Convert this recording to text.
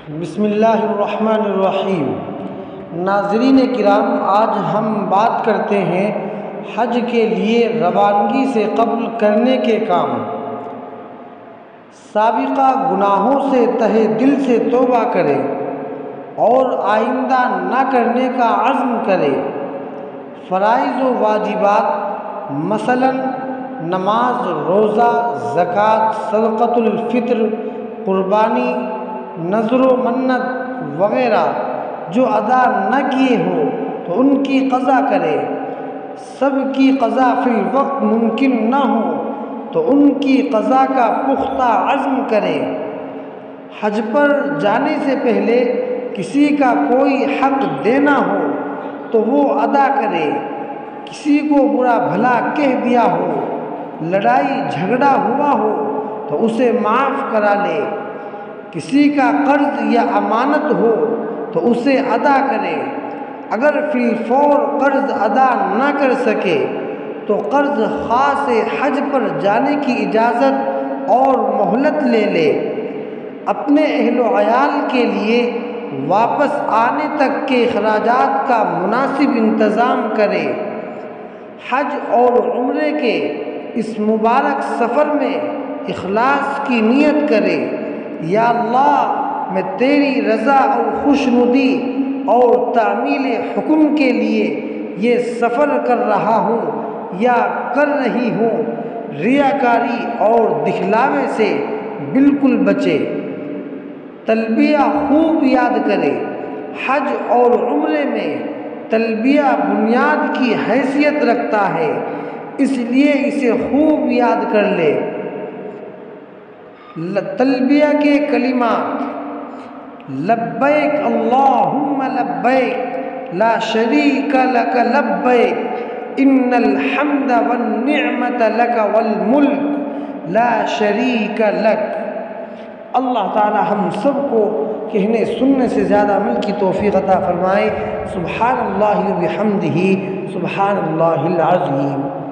بسم اللہ الرحمن الرحیم۔ ناظرین کرام، آج ہم بات کرتے ہیں حج کے لیے روانگی سے قبل کرنے کے کام۔ سابقہ گناہوں سے تہہ دل سے توبہ کرے اور آئندہ نہ کرنے کا عزم کرے۔ فرائض و واجبات مثلا نماز، روزہ، زکوٰۃ، صدقۃ الفطر، قربانی، نذر و منت وغیرہ جو ادا نہ کیے ہو تو ان کی قضا کرے۔ سب کی قضا فی الوقت ممکن نہ ہو تو ان کی قضا کا پختہ عزم کرے۔ حج پر جانے سے پہلے کسی کا کوئی حق دینا ہو تو وہ ادا کرے۔ کسی کو برا بھلا کہہ دیا ہو، لڑائی جھگڑا ہوا ہو تو اسے معاف کرا لے۔ کسی کا قرض یا امانت ہو تو اسے ادا کرے۔ اگر فی الفور قرض ادا نہ کر سکے تو قرض خواہ سے حج پر جانے کی اجازت اور مہلت لے لے۔ اپنے اہل و عیال کے لیے واپس آنے تک کے اخراجات کا مناسب انتظام کرے۔ حج اور عمرے کے اس مبارک سفر میں اخلاص کی نیت کرے۔ یا اللہ، میں تیری رضا اور خوشنودی اور تعمیل حکم کے لیے یہ سفر کر رہا ہوں یا کر رہی ہوں۔ ریاکاری اور دکھلاوے سے بالکل بچے۔ تلبیہ خوب یاد کرے۔ حج اور عمرے میں تلبیہ بنیاد کی حیثیت رکھتا ہے، اس لیے اسے خوب یاد کر لے۔ تلبیہ کے کلمات: لبیک اللہم لبیک لا شریک لک لبیک ان الحمد والنعمت لک والملک لا شریک لک۔ اللہ تعالی ہم سب کو کہنے سننے سے زیادہ عمل کی توفیق عطا فرمائے۔ سبحان اللہ و بحمدہ، سبحان اللہ العظیم۔